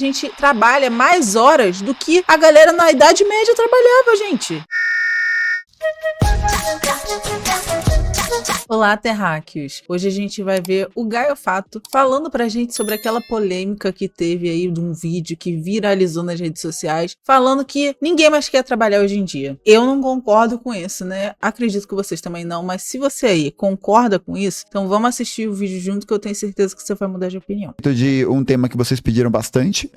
A gente trabalha mais horas do que a galera na Idade Média trabalhava, gente. Olá, terráqueos! Hoje a gente vai ver o Gaio Fato falando pra gente sobre aquela polêmica que teve aí de um vídeo que viralizou nas redes sociais, falando que ninguém mais quer trabalhar hoje em dia. Eu não concordo com isso, né? Acredito que vocês também não, mas se você aí concorda com isso, então vamos assistir o vídeo junto que eu tenho certeza que você vai mudar de opinião. De um tema que vocês pediram bastante,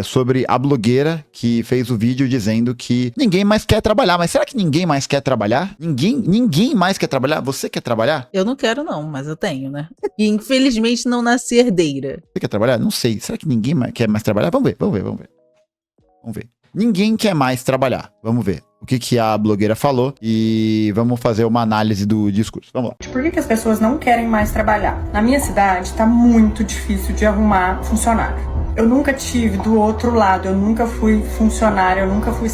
sobre a blogueira que fez o vídeo dizendo que ninguém mais quer trabalhar. Mas será que ninguém mais quer trabalhar? Ninguém mais quer trabalhar? Você quer trabalhar? Eu não quero não, mas eu tenho, né? E infelizmente não nasci herdeira. Você quer trabalhar? Não sei. Será que ninguém quer mais trabalhar? Vamos ver. Ninguém quer mais trabalhar. Vamos ver o que a blogueira falou e vamos fazer uma análise do discurso. Vamos lá. Por que as pessoas não querem mais trabalhar? Na minha cidade tá muito difícil de arrumar funcionário. Eu nunca tive do outro lado, eu nunca fui funcionária, eu nunca fui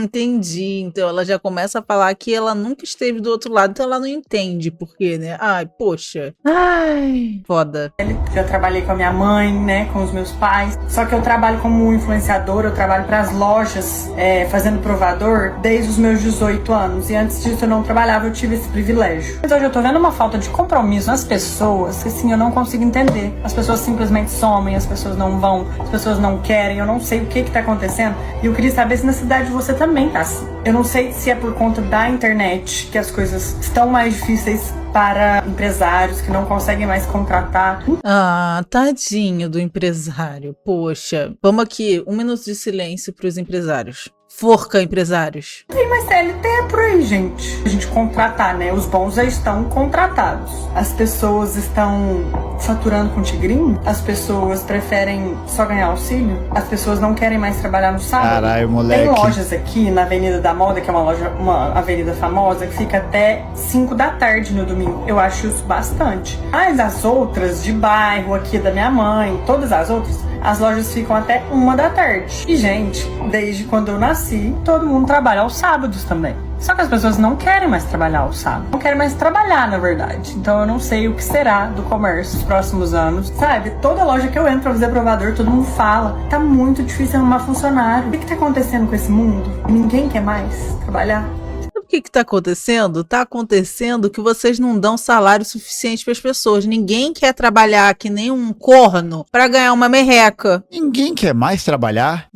Entendi. Então ela já começa a falar que ela nunca esteve do outro lado, então ela não entende por quê, né? Ai, poxa. Ai, foda. Já trabalhei com a minha mãe, né, com os meus pais. Só que eu trabalho como influenciadora, eu trabalho para as lojas, fazendo provador desde os meus 18 anos. E antes disso eu não trabalhava, eu tive esse privilégio. Mas hoje eu tô vendo uma falta de compromisso nas pessoas que, assim, eu não consigo entender. As pessoas simplesmente somem, as pessoas não vão, as pessoas não querem, eu não sei o que tá acontecendo. E eu queria saber se na cidade você também tá assim. Eu não sei se é por conta da internet que as coisas estão mais difíceis para empresários que não conseguem mais contratar. Ah, tadinho do empresário. Poxa, vamos aqui, 1 minuto de silêncio para os empresários. Forca, empresários. Tem mais CLT por aí, gente. A gente contratar, né? Os bons já estão contratados. As pessoas estão faturando com tigrinho. As pessoas preferem só ganhar auxílio. As pessoas não querem mais trabalhar no sábado. Caralho, moleque. Tem lojas aqui na Avenida da Moda, que é uma avenida famosa, que fica até 5 da tarde no domingo. Eu acho isso bastante. Mas as outras de bairro aqui da minha mãe, todas as outras, as lojas ficam até 1 da tarde. E, gente, desde quando eu nasci, todo mundo trabalha aos sábados também. Só que as pessoas não querem mais trabalhar aos sábados. Não querem mais trabalhar, na verdade. Então eu não sei o que será do comércio nos próximos anos. Sabe, toda loja que eu entro pra fazer provador, todo mundo fala, tá muito difícil arrumar funcionário. O que tá acontecendo com esse mundo? Ninguém quer mais trabalhar. O que tá acontecendo? Tá acontecendo que vocês não dão salário suficiente para as pessoas. Ninguém quer trabalhar que nem um corno para ganhar uma merreca. Ninguém quer mais trabalhar?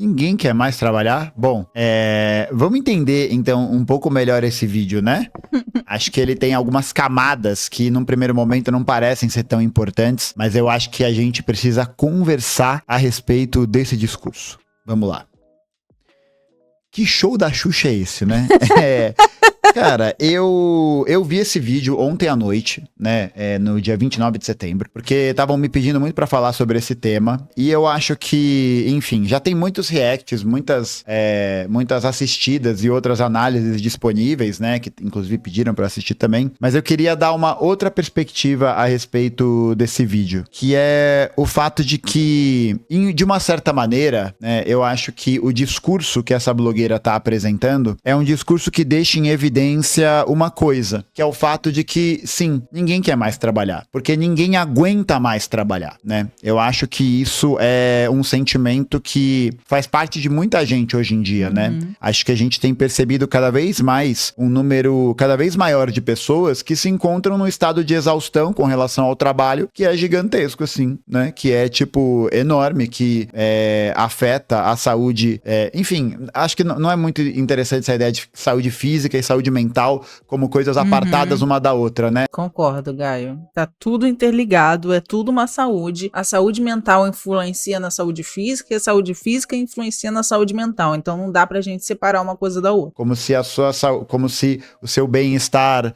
Bom, vamos entender então um pouco melhor esse vídeo, né? Acho que ele tem algumas camadas que num primeiro momento não parecem ser tão importantes, mas eu acho que a gente precisa conversar a respeito desse discurso. Vamos lá. Que show da Xuxa é esse, né? Cara, eu vi esse vídeo ontem à noite, né, no dia 29 de setembro, porque estavam me pedindo muito pra falar sobre esse tema, e eu acho que, enfim, já tem muitos reacts, muitas assistidas e outras análises disponíveis, né, que inclusive pediram pra assistir também, mas eu queria dar uma outra perspectiva a respeito desse vídeo, que é o fato de que, de uma certa maneira, né, eu acho que o discurso que essa blogueira tá apresentando é um discurso que deixa em evidência uma coisa, que é o fato de que, sim, ninguém quer mais trabalhar, porque ninguém aguenta mais trabalhar, né? Eu acho que isso é um sentimento que faz parte de muita gente hoje em dia, né? Acho que a gente tem percebido cada vez mais um número cada vez maior de pessoas que se encontram num estado de exaustão com relação ao trabalho, que é gigantesco, assim, né? Que é, tipo, enorme, que afeta a saúde, enfim, acho que não é muito interessante essa ideia de saúde física e saúde mental como coisas apartadas uma da outra, né? Concordo, Gaio. Tá tudo interligado, é tudo uma saúde. A saúde mental influencia na saúde física e a saúde física influencia na saúde mental. Então não dá pra gente separar uma coisa da outra. Como se o seu bem-estar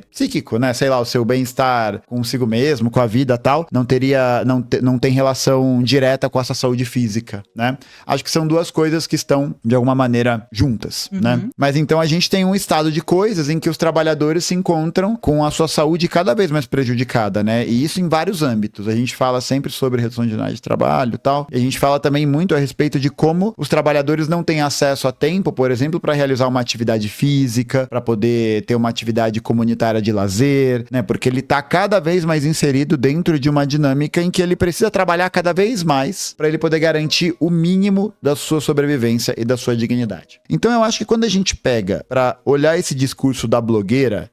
psíquico, né? Sei lá, o seu bem-estar consigo mesmo, com a vida e tal, não tem relação direta com essa saúde física, né? Acho que são duas coisas que estão, de alguma maneira, juntas, né? Mas então a gente tem um estado de coisas em que os trabalhadores se encontram com a sua saúde cada vez mais prejudicada, né? E isso em vários âmbitos. A gente fala sempre sobre redução de jornada de trabalho e tal. E a gente fala também muito a respeito de como os trabalhadores não têm acesso a tempo, por exemplo, para realizar uma atividade física, para poder ter uma atividade comunitária de lazer, né? Porque ele tá cada vez mais inserido dentro de uma dinâmica em que ele precisa trabalhar cada vez mais para ele poder garantir o mínimo da sua sobrevivência e da sua dignidade. Então eu acho que quando a gente pega para olhar esse discurso da blogueira,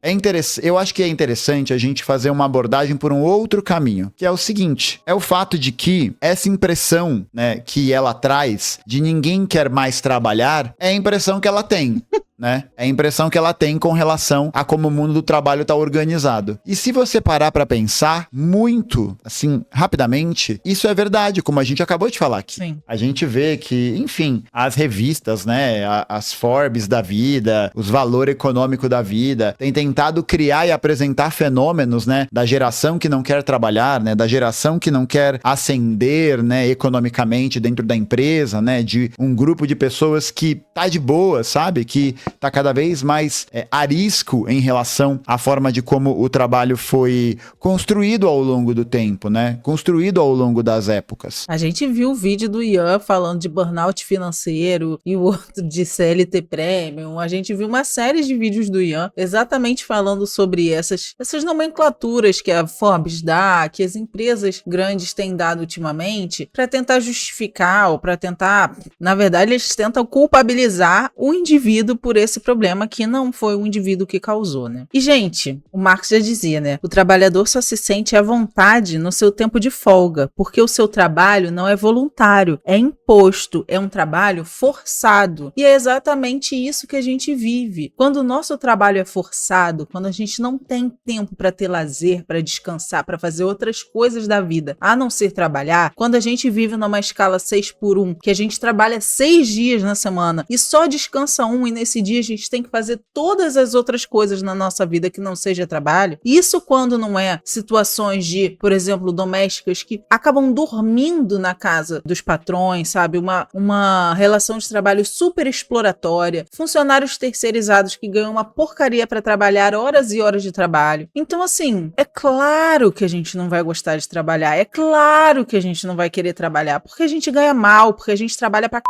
eu acho que é interessante a gente fazer uma abordagem por um outro caminho, que é o seguinte, é o fato de que essa impressão, né, que ela traz de ninguém quer mais trabalhar, é a impressão que ela tem. Né? É a impressão que ela tem com relação a como o mundo do trabalho está organizado. E se você parar para pensar muito, assim, rapidamente, isso é verdade, como a gente acabou de falar aqui. Sim. A gente vê que, enfim, as revistas, né, as Forbes da vida, os Valor Econômico da vida, têm tentado criar e apresentar fenômenos, né, da geração que não quer trabalhar, né, da geração que não quer ascender, né, economicamente dentro da empresa, né, de um grupo de pessoas que tá de boa, sabe? Que tá cada vez mais arisco em relação à forma de como o trabalho foi construído ao longo do tempo, né? Construído ao longo das épocas. A gente viu o vídeo do Ian falando de burnout financeiro e o outro de CLT Premium. A gente viu uma série de vídeos do Ian exatamente falando sobre essas nomenclaturas que a Forbes dá, que as empresas grandes têm dado ultimamente para tentar justificar ou para tentar, na verdade, eles tentam culpabilizar o indivíduo por esse problema que não foi o indivíduo que causou, né? E, gente, o Marx já dizia, né? O trabalhador só se sente à vontade no seu tempo de folga, porque o seu trabalho não é voluntário, é imposto, é um trabalho forçado. E é exatamente isso que a gente vive. Quando o nosso trabalho é forçado, quando a gente não tem tempo para ter lazer, para descansar, para fazer outras coisas da vida, a não ser trabalhar, quando a gente vive numa escala 6x1, que a gente trabalha 6 dias na semana e só descansa um, e nesse dia a gente tem que fazer todas as outras coisas na nossa vida que não seja trabalho. Isso quando não é situações de, por exemplo, domésticas que acabam dormindo na casa dos patrões, sabe? Uma relação de trabalho super exploratória, funcionários terceirizados que ganham uma porcaria para trabalhar horas e horas de trabalho. Então, assim, é claro que a gente não vai gostar de trabalhar, é claro que a gente não vai querer trabalhar, porque a gente ganha mal, porque a gente trabalha pra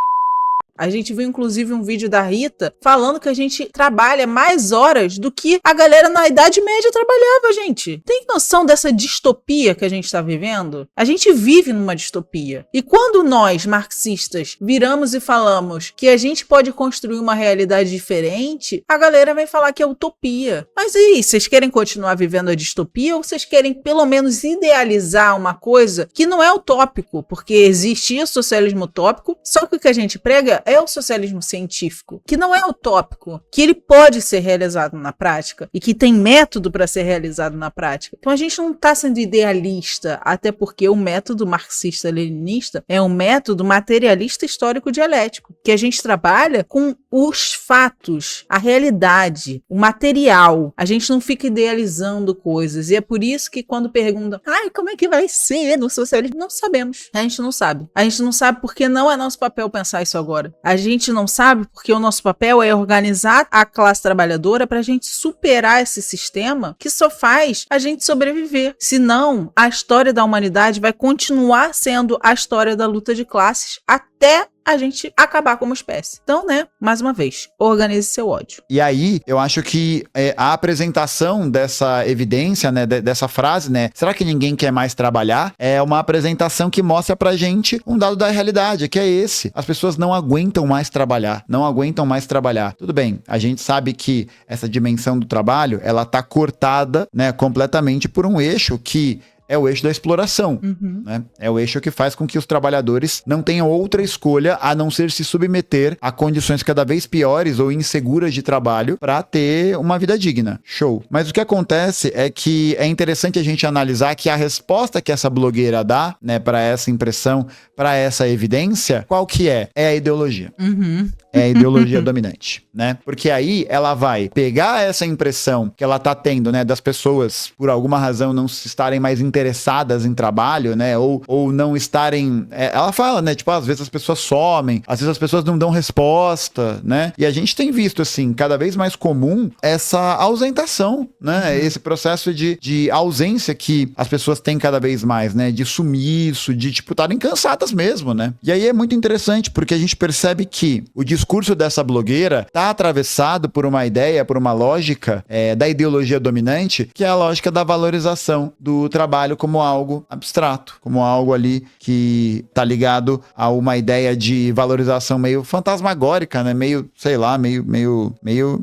A gente viu, inclusive, um vídeo da Rita falando que a gente trabalha mais horas do que a galera na Idade Média trabalhava, gente. Tem noção dessa distopia que a gente está vivendo? A gente vive numa distopia. E quando nós, marxistas, viramos e falamos que a gente pode construir uma realidade diferente, a galera vai falar que é utopia. Mas e aí, vocês querem continuar vivendo a distopia ou vocês querem, pelo menos, idealizar uma coisa que não é utópico? Porque existia socialismo utópico, só que o que a gente prega é o socialismo científico, que não é utópico, que ele pode ser realizado na prática e que tem método para ser realizado na prática. Então a gente não está sendo idealista, até porque o método marxista-leninista é um método materialista histórico dialético, que a gente trabalha com os fatos, a realidade, o material. A gente não fica idealizando coisas, e é por isso que quando perguntam, como é que vai ser no socialismo? Não sabemos. A gente não sabe. A gente não sabe porque não é nosso papel pensar isso agora. A gente não sabe porque o nosso papel é organizar a classe trabalhadora para a gente superar esse sistema que só faz a gente sobreviver. Senão, a história da humanidade vai continuar sendo a história da luta de classes até a gente acabar como espécie. Então, mais uma vez, organize seu ódio. E aí, eu acho que a apresentação dessa evidência, dessa frase, será que ninguém quer mais trabalhar? É uma apresentação que mostra pra gente um dado da realidade, que é esse. As pessoas não aguentam mais trabalhar, Tudo bem, a gente sabe que essa dimensão do trabalho, ela tá cortada, completamente por um eixo que é o eixo da exploração, É o eixo que faz com que os trabalhadores não tenham outra escolha a não ser se submeter a condições cada vez piores ou inseguras de trabalho para ter uma vida digna. Show. Mas o que acontece é que é interessante a gente analisar que a resposta que essa blogueira dá, para essa impressão, para essa evidência, qual que é? É a ideologia. É a ideologia dominante, Porque aí ela vai pegar essa impressão que ela tá tendo, das pessoas, por alguma razão, não se estarem mais interessadas interessadas em trabalho, né? Ou não estarem... ela fala, né? Tipo, às vezes as pessoas somem, às vezes as pessoas não dão resposta, né? E a gente tem visto, assim, cada vez mais comum essa ausentação, né? Esse processo de ausência que as pessoas têm cada vez mais, né? De sumiço, de, tipo, estarem cansadas mesmo, né? E aí é muito interessante, porque a gente percebe que o discurso dessa blogueira tá atravessado por uma ideia, por uma lógica da ideologia dominante, que é a lógica da valorização do trabalho como algo abstrato, como algo ali que tá ligado a uma ideia de valorização meio fantasmagórica, né? Meio, sei lá, meio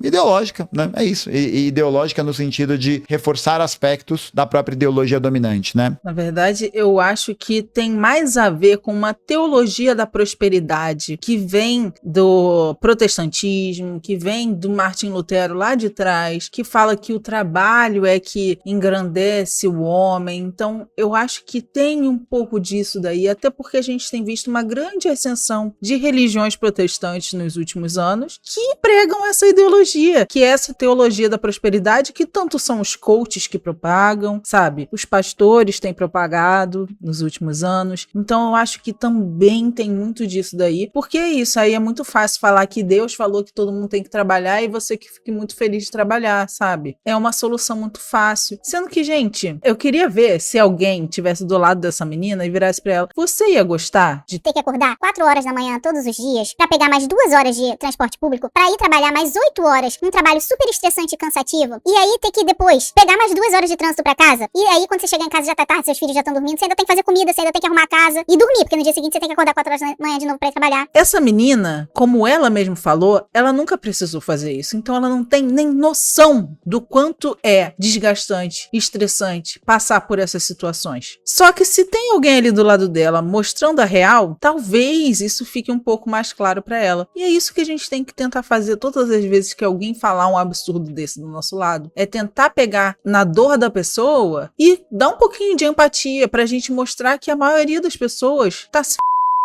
ideológica, né? É isso. E ideológica no sentido de reforçar aspectos da própria ideologia dominante, né? Na verdade, eu acho que tem mais a ver com uma teologia da prosperidade que vem do protestantismo, que vem do Martim Lutero lá de trás, que fala que o trabalho é que engrandece o homem. Então, eu acho que tem um pouco disso daí, até porque a gente tem visto uma grande ascensão de religiões protestantes nos últimos anos que pregam essa ideologia, que é essa teologia da prosperidade, que tanto são os coaches que propagam, sabe? Os pastores têm propagado nos últimos anos. Então, eu acho que também tem muito disso daí, porque é isso, aí é muito fácil falar que Deus falou que todo mundo tem que trabalhar e você que fique muito feliz de trabalhar, sabe? É uma solução muito fácil. Sendo que, gente, eu queria ver se alguém tivesse do lado dessa menina e virasse pra ela, você ia gostar de ter que acordar 4 horas da manhã todos os dias pra pegar mais 2 horas de transporte público, pra ir trabalhar mais 8 horas, um trabalho super estressante e cansativo, e aí ter que depois pegar mais 2 horas de trânsito pra casa, e aí quando você chegar em casa já tá tarde, seus filhos já estão dormindo, você ainda tem que fazer comida, você ainda tem que arrumar a casa e dormir, porque no dia seguinte você tem que acordar 4 horas da manhã de novo pra ir trabalhar. Essa menina, como ela mesma falou, ela nunca precisou fazer isso, então ela não tem nem noção do quanto é desgastante, estressante passar por essas situações. Só que se tem alguém ali do lado dela mostrando a real, talvez isso fique um pouco mais claro pra ela. E é isso que a gente tem que tentar fazer todas as vezes que alguém falar um absurdo desse do nosso lado, é tentar pegar na dor da pessoa e dar um pouquinho de empatia pra gente mostrar que a maioria das pessoas tá se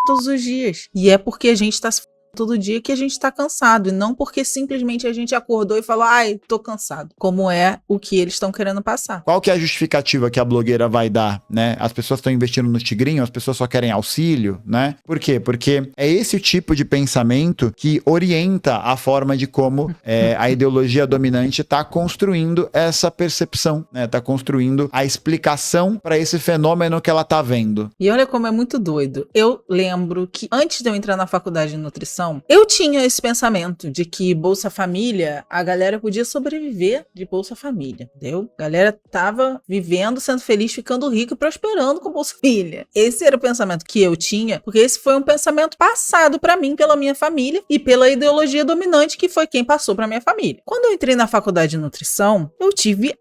todos os dias. E é porque a gente tá se todo dia que a gente tá cansado, e não porque simplesmente a gente acordou e falou, ai, tô cansado, como é o que eles estão querendo passar. Qual que é a justificativa que a blogueira vai dar, né? As pessoas estão investindo no tigrinho, as pessoas só querem auxílio, né? Por quê? Porque é esse o tipo de pensamento que orienta a forma de como a ideologia dominante tá construindo essa percepção, né? Tá construindo a explicação para esse fenômeno que ela tá vendo. E olha como é muito doido. Eu lembro que antes de eu entrar na faculdade de nutrição, eu tinha esse pensamento de que Bolsa Família, a galera podia sobreviver de Bolsa Família, entendeu? A galera tava vivendo, sendo feliz, ficando rico e prosperando com Bolsa Família. Esse era o pensamento que eu tinha, porque esse foi um pensamento passado pra mim pela minha família e pela ideologia dominante que foi quem passou pra minha família. Quando eu entrei na faculdade de nutrição, eu tive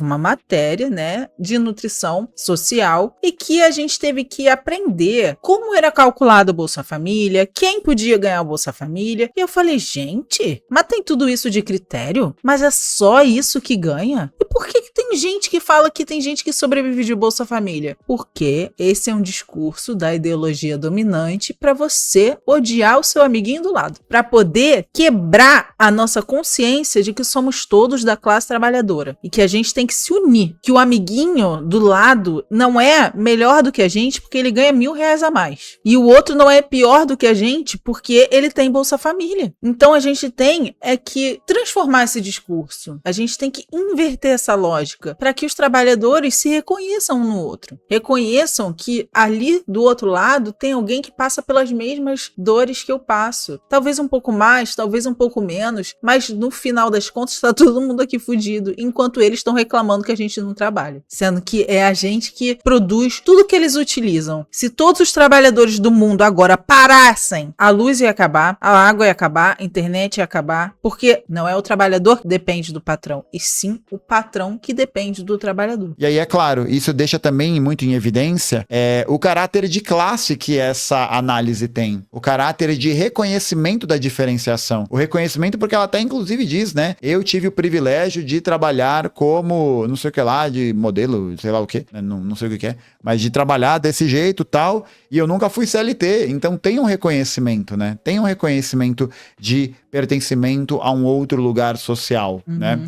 uma matéria, né, de nutrição social e que a gente teve que aprender como era calculado o Bolsa Família, quem podia ganhar o Bolsa Família. E eu falei, gente, mas tem tudo isso de critério? Mas é só isso que ganha? E por que tem gente que fala que tem gente que sobrevive de Bolsa Família? Porque esse é um discurso da ideologia dominante para você odiar o seu amiguinho do lado, para poder quebrar a nossa consciência de que somos todos da classe trabalhadora e que a gente tem que se unir, que o amiguinho do lado não é melhor do que a gente porque ele ganha R$1.000 a mais e o outro não é pior do que a gente porque ele tem Bolsa Família. Então a gente tem que transformar esse discurso. A gente tem que inverter essa lógica para que os trabalhadores se reconheçam um no outro. Reconheçam que ali do outro lado tem alguém que passa pelas mesmas dores que eu passo. Talvez um pouco mais, talvez um pouco menos, mas no final das contas está todo mundo aqui fudido, enquanto eles estão reclamando que a gente não trabalha. Sendo que é a gente que produz tudo que eles utilizam. Se todos os trabalhadores do mundo agora parassem, a luz ia acabar, a água ia acabar, a internet ia acabar, porque não é o trabalhador que depende do patrão, e sim o patrão que depende do trabalhador. E aí, é claro, isso deixa também muito em evidência o caráter de classe que essa análise tem, o caráter de reconhecimento da diferenciação, o reconhecimento porque ela até inclusive diz, né, eu tive o privilégio de trabalhar como, não sei o que lá, de modelo, sei lá o que, não sei o que é, mas de trabalhar desse jeito tal, e eu nunca fui CLT, então tem um reconhecimento, né? Tem um reconhecimento de pertencimento a um outro lugar social, né?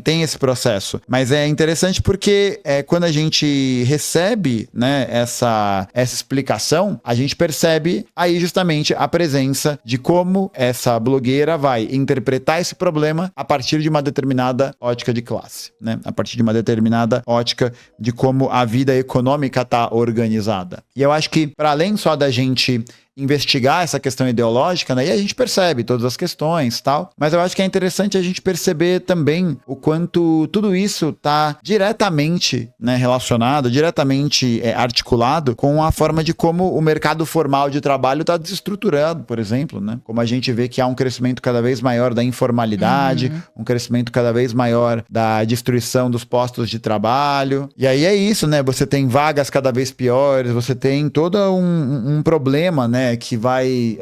Tem esse processo. Mas é interessante porque quando a gente recebe, né, essa explicação, a gente percebe aí justamente a presença de como essa blogueira vai interpretar esse problema a partir de uma determinada ótica de classe, né? A partir de uma determinada ótica de como a vida econômica está organizada. E eu acho que, para além só da gente investigar essa questão ideológica, né? E a gente percebe todas as questões e tal, mas eu acho que é interessante a gente perceber também o quanto tudo isso está diretamente, né, relacionado, diretamente articulado com a forma de como o mercado formal de trabalho está desestruturado, por exemplo, né? Como a gente vê que há um crescimento cada vez maior da informalidade, um crescimento cada vez maior da destruição dos postos de trabalho. E aí é isso, né? Você tem vagas cada vez piores, você tem todo um problema, né? Que vai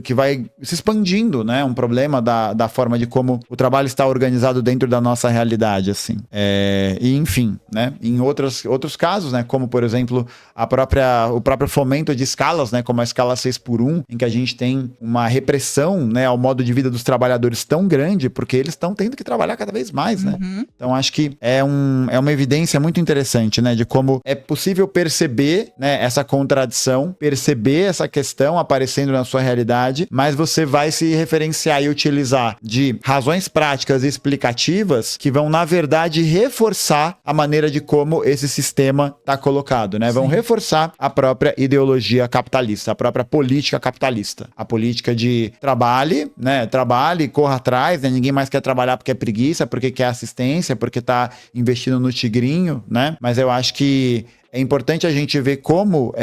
que vai se expandindo, né? Um problema da forma de como o trabalho está organizado dentro da nossa realidade, assim. E enfim, né? Em outros casos, né? Como, por exemplo, o próprio fomento de escalas, né? Como a escala 6x1, em que a gente tem uma repressão, né? Ao modo de vida dos trabalhadores tão grande, porque eles estão tendo que trabalhar cada vez mais, né? Então, acho que é uma evidência muito interessante, né? De como é possível perceber, né? Essa contradição, perceber essa questão aparecendo na sua realidade, mas você vai se referenciar e utilizar de razões práticas e explicativas que vão, na verdade, reforçar a maneira de como esse sistema está colocado, né? Vão reforçar a própria ideologia capitalista, a própria política capitalista. A política de trabalhe, né? Trabalhe, corra atrás, né? Ninguém mais quer trabalhar porque é preguiça, porque quer assistência, porque tá investindo no tigrinho, né? Mas eu acho que é importante a gente ver como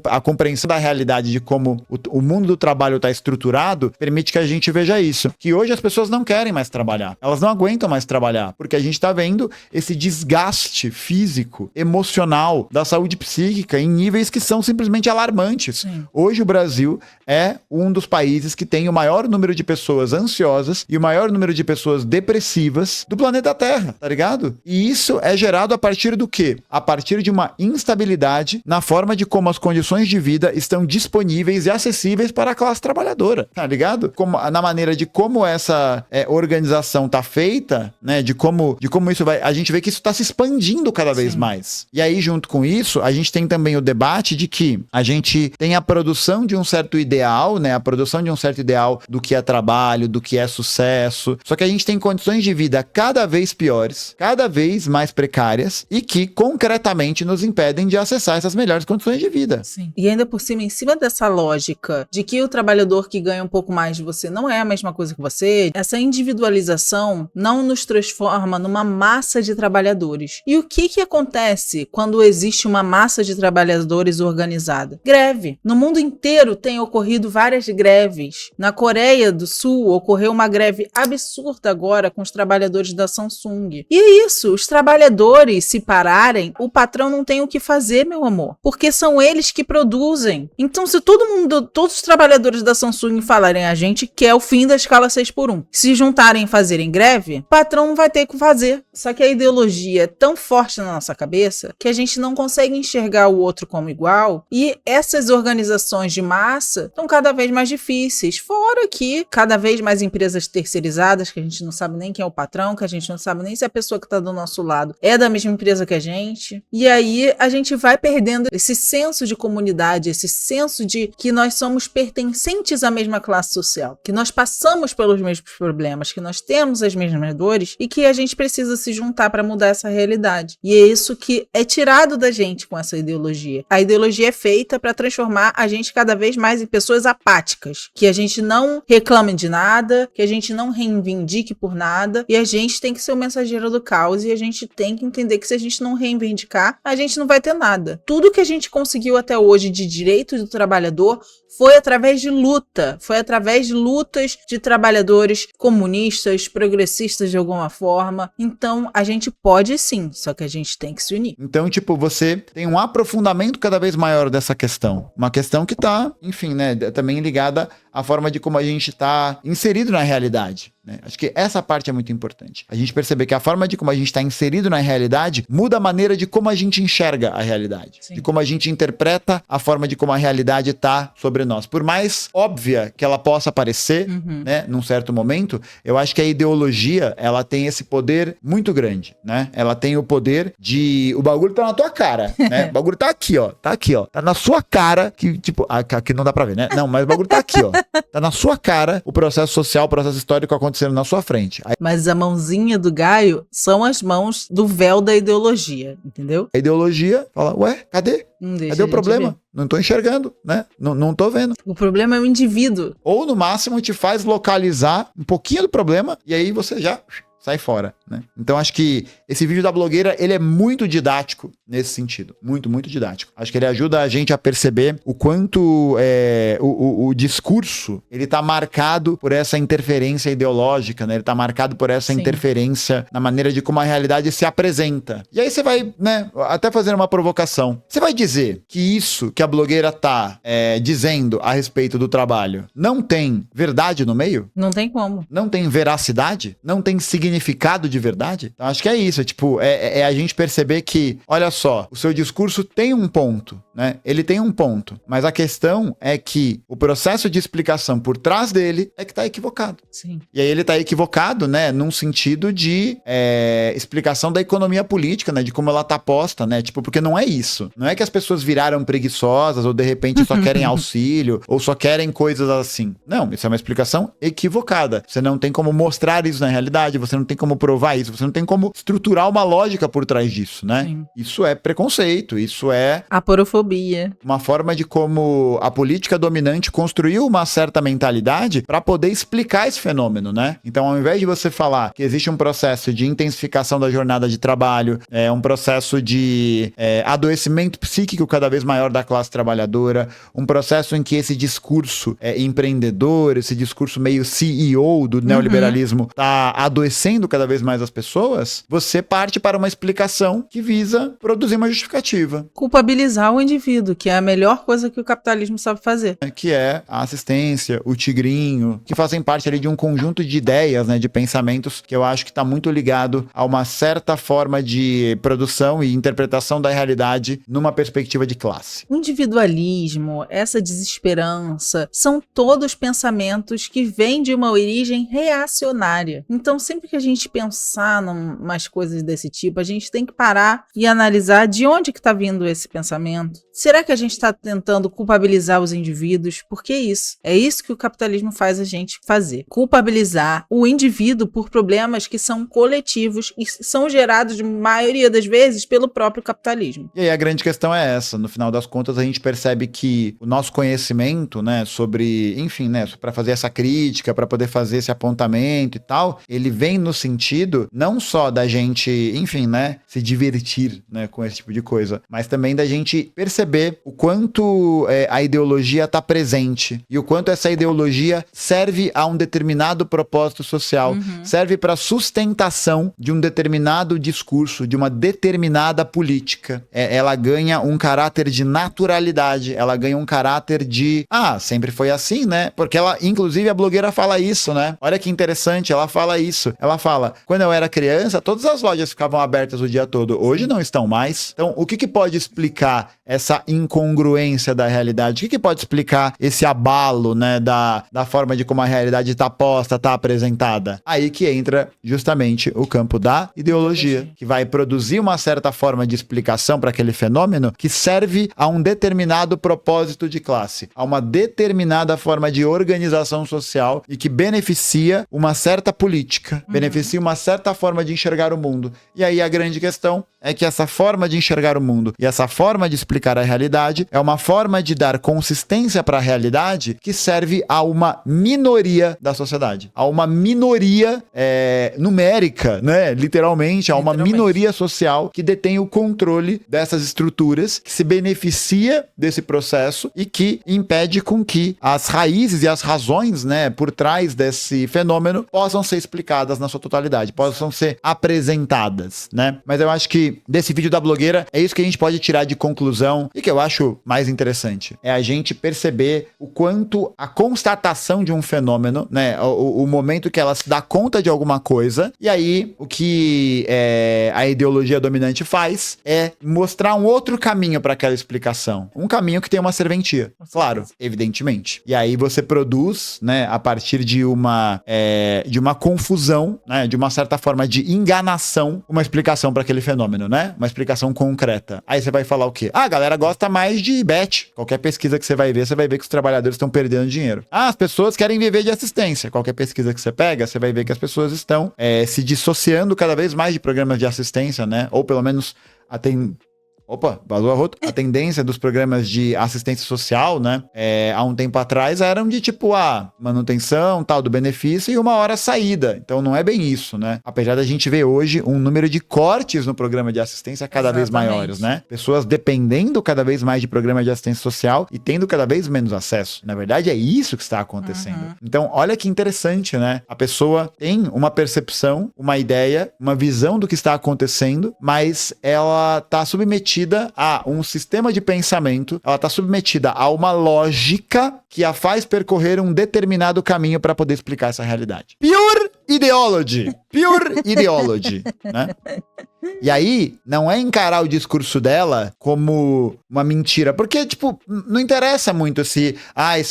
a compreensão da realidade de como o mundo do trabalho está estruturado permite que a gente veja isso. Que hoje as pessoas não querem mais trabalhar. Elas não aguentam mais trabalhar. Porque a gente está vendo esse desgaste físico, emocional, da saúde psíquica em níveis que são simplesmente alarmantes. Sim. Hoje o Brasil é um dos países que tem o maior número de pessoas ansiosas e o maior número de pessoas depressivas do planeta Terra, tá ligado? E isso é gerado a partir do quê? A partir de uma instabilidade na forma de como as condições de vida estão disponíveis e acessíveis para a classe trabalhadora, tá ligado? Na maneira de como essa organização tá feita, né? De como isso vai... A gente vê que isso tá se expandindo cada vez mais. E aí, junto com isso, a gente tem também o debate de que a gente tem a produção de um certo ideal, né? A produção de um certo ideal do que é trabalho, do que é sucesso. Só que a gente tem condições de vida cada vez piores, cada vez mais precárias e que, concretamente, nos impedem de acessar essas melhores condições de vida. Sim. E ainda por cima, em cima dessa lógica de que o trabalhador que ganha um pouco mais de você não é a mesma coisa que você, essa individualização não nos transforma numa massa de trabalhadores. E o que acontece quando existe uma massa de trabalhadores organizada? Greve. No mundo inteiro tem ocorrido várias greves. Na Coreia do Sul ocorreu uma greve absurda agora com os trabalhadores da Samsung. E é isso, os trabalhadores se pararem, o patrão não tem o que fazer, meu amor, porque são eles que produzem. Então, se todos os trabalhadores da Samsung falarem a gente quer o fim da escala 6x1, se juntarem e fazerem greve, o patrão não vai ter o que fazer. Só que a ideologia é tão forte na nossa cabeça que a gente não consegue enxergar o outro como igual, e essas organizações de massa estão cada vez mais difíceis. Fora que cada vez mais empresas terceirizadas, que a gente não sabe nem quem é o patrão, que a gente não sabe nem se a pessoa que está do nosso lado é da mesma empresa que a gente. E aí a gente vai perdendo esse senso de comunidade, esse senso de que nós somos pertencentes à mesma classe social, que nós passamos pelos mesmos problemas, que nós temos as mesmas dores e que a gente precisa se juntar para mudar essa realidade. E é isso que é tirado da gente com essa ideologia. A ideologia é feita para transformar a gente cada vez mais em pessoas apáticas, que a gente não reclame de nada, que a gente não reivindique por nada, e a gente tem que ser o mensageiro do caos, e a gente tem que entender que se a gente não reivindicar, a gente não vai ter nada. Tudo que a gente conseguiu até hoje de direitos do trabalhador foi através de luta, foi através de lutas de trabalhadores comunistas, progressistas de alguma forma. Então, a gente pode sim, só que a gente tem que se unir. Então, você tem um aprofundamento cada vez maior dessa questão. Uma questão que tá, enfim, né, também ligada à forma de como a gente tá inserido na realidade. né? Acho que essa parte é muito importante. A gente perceber que a forma de como a gente está inserido na realidade muda a maneira de como a gente enxerga a realidade. Sim. De como a gente interpreta a forma de como a realidade está sobre nós. Por mais óbvia que ela possa parecer, né, num certo momento, eu acho que a ideologia, ela tem esse poder muito grande, né? Ela tem o poder de... O bagulho tá na tua cara, né? O bagulho tá aqui, ó. Tá aqui, ó. Tá na sua cara, que tipo... Aqui não dá pra ver, né? Não, mas o bagulho tá aqui, ó. Tá na sua cara o processo social, o processo histórico acontecendo na sua frente. Mas a mãozinha do Gaio são as mãos do véu da ideologia, entendeu? A ideologia fala, ué, cadê? Não deixa Cadê a o gente problema? ver. Não tô enxergando, né? Não tô vendo. O problema é o indivíduo. Ou, no máximo, te faz localizar um pouquinho do problema e aí você já sai fora, né? Então, acho que esse vídeo da blogueira, ele é muito didático nesse sentido. Muito, muito didático. Acho que ele ajuda a gente a perceber o quanto o discurso, ele tá marcado por essa interferência ideológica, né? Ele tá marcado por essa Sim. interferência na maneira de como a realidade se apresenta. E aí você vai, né, até fazer uma provocação. Você vai dizer que isso que a blogueira tá dizendo a respeito do trabalho não tem verdade no meio? Não tem como. Não tem veracidade? Não tem significado de verdade? Então, acho que é isso. É a gente perceber que, olha só, o seu discurso tem um ponto, né? Ele tem um ponto. Mas a questão é que o processo de explicação por trás dele é que tá equivocado. Sim. E aí ele tá equivocado, né? Num sentido de explicação da economia política, né? De como ela tá posta, né? Tipo, porque não é isso. Não é que as pessoas viraram preguiçosas ou de repente só querem auxílio ou só querem coisas assim. Não, isso é uma explicação equivocada. Você não tem como mostrar isso na realidade, você não tem como provar isso, você não tem como estruturar uma lógica por trás disso, né? Sim. Isso é preconceito, isso é Aporofobia. uma forma de como a política dominante construiu uma certa mentalidade para poder explicar esse fenômeno, né? Então, ao invés de você falar que existe um processo de intensificação da jornada de trabalho, um processo de adoecimento psíquico cada vez maior da classe trabalhadora, um processo em que esse discurso empreendedor, esse discurso meio CEO do neoliberalismo tá adoecendo cada vez mais as pessoas, você parte para uma explicação que visa produzir uma justificativa. Culpabilizar o indivíduo, que é a melhor coisa que o capitalismo sabe fazer. Que é a assistência, o tigrinho, que fazem parte ali de um conjunto de ideias, né, de pensamentos que eu acho que está muito ligado a uma certa forma de produção e interpretação da realidade numa perspectiva de classe. O individualismo, essa desesperança, são todos pensamentos que vêm de uma origem reacionária. Então, sempre que a gente pensar em umas coisas desse tipo, a gente tem que parar e analisar de onde que está vindo esse pensamento. Será que a gente está tentando culpabilizar os indivíduos? Por que isso? É isso que o capitalismo faz a gente fazer. Culpabilizar o indivíduo por problemas que são coletivos e são gerados, de maioria das vezes, pelo próprio capitalismo. E aí a grande questão é essa. No final das contas, a gente percebe que o nosso conhecimento, né, sobre, enfim, né, para fazer essa crítica, para poder fazer esse apontamento e tal, ele vem no sentido não só da gente, enfim, né, se divertir, né, com esse tipo de coisa, mas também da gente perceber o quanto a ideologia está presente e o quanto essa ideologia serve a um determinado propósito social, serve para sustentação de um determinado discurso, de uma determinada política. Ela ganha um caráter de naturalidade, ela ganha um caráter de, sempre foi assim, né? Porque ela, inclusive, a blogueira fala isso, né? Olha que interessante, ela fala isso. Ela fala, quando eu era criança, todas as lojas ficavam abertas o dia todo. Hoje não estão mais. Então, o que pode explicar essa incongruência da realidade? O que pode explicar esse abalo, né, da forma de como a realidade está posta, está apresentada? Aí que entra justamente o campo da ideologia, que vai produzir uma certa forma de explicação para aquele fenômeno que serve a um determinado propósito de classe, a uma determinada forma de organização social e que beneficia uma certa política, beneficia uma certa forma de enxergar o mundo. E aí a grande questão é que essa forma de enxergar o mundo e essa forma de explicar a realidade é uma forma de dar consistência para a realidade que serve a uma minoria da sociedade, a uma minoria numérica, né? Literalmente, a uma minoria social que detém o controle dessas estruturas, que se beneficia desse processo e que impede com que as raízes e as razões, né, por trás desse fenômeno possam ser explicadas na sua totalidade, possam ser apresentadas apresentadas, né? Mas eu acho que desse vídeo da blogueira é isso que a gente pode tirar de conclusão e que eu acho mais interessante. É a gente perceber o quanto a constatação de um fenômeno, né? O momento que ela se dá conta de alguma coisa, e aí o que a ideologia dominante faz é mostrar um outro caminho para aquela explicação. Um caminho que tem uma serventia, claro, evidentemente. E aí você produz, né, a partir de uma confusão, né, de uma certa forma de enganação, uma explicação para aquele fenômeno, né? Uma explicação concreta. Aí você vai falar o quê? Ah, a galera gosta mais de bet. Qualquer pesquisa que você vai ver que os trabalhadores estão perdendo dinheiro. Ah, as pessoas querem viver de assistência. Qualquer pesquisa que você pega, você vai ver que as pessoas estão se dissociando cada vez mais de programas de assistência, né? Ou pelo menos Opa, vazou a rota. A tendência dos programas de assistência social, né, há um tempo atrás eram de tipo, manutenção, tal, do benefício e uma hora saída. Então não é bem isso, né? Apesar da gente ver hoje um número de cortes no programa de assistência cada vez maiores, né? Pessoas dependendo cada vez mais de programa de assistência social e tendo cada vez menos acesso. Na verdade, é isso que está acontecendo. Então, olha que interessante, né? A pessoa tem uma percepção, uma ideia, uma visão do que está acontecendo, mas ela está submetida a um sistema de pensamento, ela está submetida a uma lógica que a faz percorrer um determinado caminho para poder explicar essa realidade. Pure ideology, né? E aí, não é encarar o discurso dela como uma mentira, porque, tipo, não interessa muito se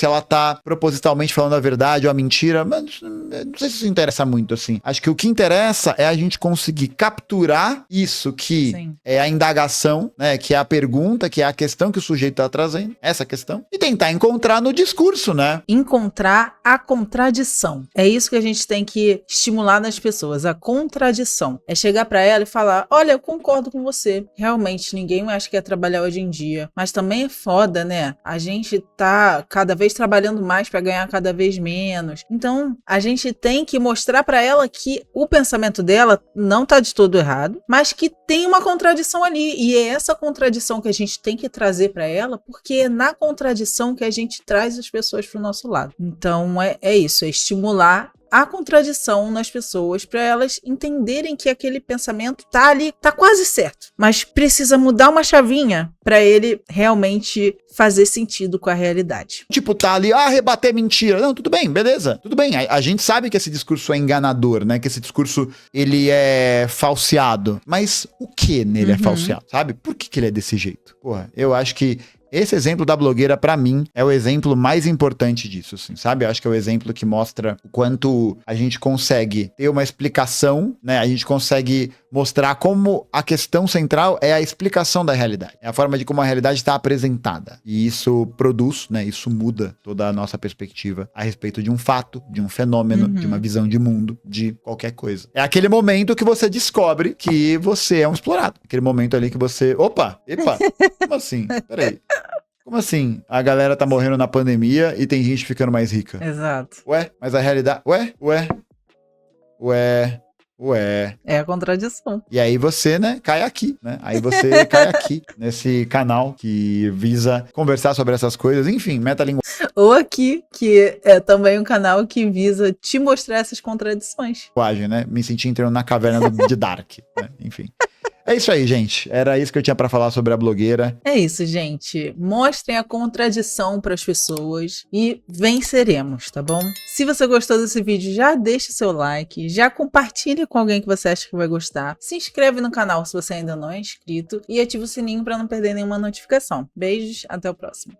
ela tá propositalmente falando a verdade ou a mentira, mas não sei se isso interessa muito, assim. Acho que o que interessa é a gente conseguir capturar isso que é a indagação, né, que é a pergunta, que é a questão que o sujeito tá trazendo, essa questão, e tentar encontrar no discurso, né? Encontrar a contradição. É isso que a gente tem que estimular nas pessoas, a contradição. É chegar pra ela e falar, olha, eu concordo com você. Realmente, ninguém mais quer trabalhar hoje em dia. Mas também é foda, né? A gente tá cada vez trabalhando mais pra ganhar cada vez menos. Então, a gente tem que mostrar pra ela que o pensamento dela não tá de todo errado, mas que tem uma contradição ali. E é essa contradição que a gente tem que trazer pra ela, porque é na contradição que a gente traz as pessoas pro nosso lado. Então, é isso, é estimular a contradição nas pessoas para elas entenderem que aquele pensamento tá ali, tá quase certo, mas precisa mudar uma chavinha para ele realmente fazer sentido com a realidade. Tipo, tá ali, rebater mentira. Não, tudo bem, beleza. Tudo bem. A gente sabe que esse discurso é enganador, né? Que esse discurso, ele é falseado. Mas o que nele é falseado, sabe? Por que ele é desse jeito? Porra, eu acho que esse exemplo da blogueira, pra mim, é o exemplo mais importante disso, assim, sabe? Eu acho que é o exemplo que mostra o quanto a gente consegue ter uma explicação, né? A gente consegue mostrar como a questão central é a explicação da realidade. É a forma de como a realidade está apresentada. E isso produz, né? Isso muda toda a nossa perspectiva a respeito de um fato, de um fenômeno, de uma visão de mundo, de qualquer coisa. É aquele momento que você descobre que você é um explorado. Aquele momento ali que você... Epa! Como assim? Peraí. Como assim? A galera tá morrendo na pandemia e tem gente ficando mais rica. Exato. Ué, mas a realidade... Ué. É a contradição. E aí você, né, cai aqui, né? Aí você cai aqui, nesse canal que visa conversar sobre essas coisas. Enfim, metalinguagem. Ou aqui, que é também um canal que visa te mostrar essas contradições. Né? Me senti entrando na caverna de Dark, né? Enfim. É isso aí, gente. Era isso que eu tinha pra falar sobre a blogueira. É isso, gente. Mostrem a contradição pras pessoas e venceremos, tá bom? Se você gostou desse vídeo, já deixa o seu like, já compartilha com alguém que você acha que vai gostar. Se inscreve no canal se você ainda não é inscrito e ativa o sininho pra não perder nenhuma notificação. Beijos, até o próximo.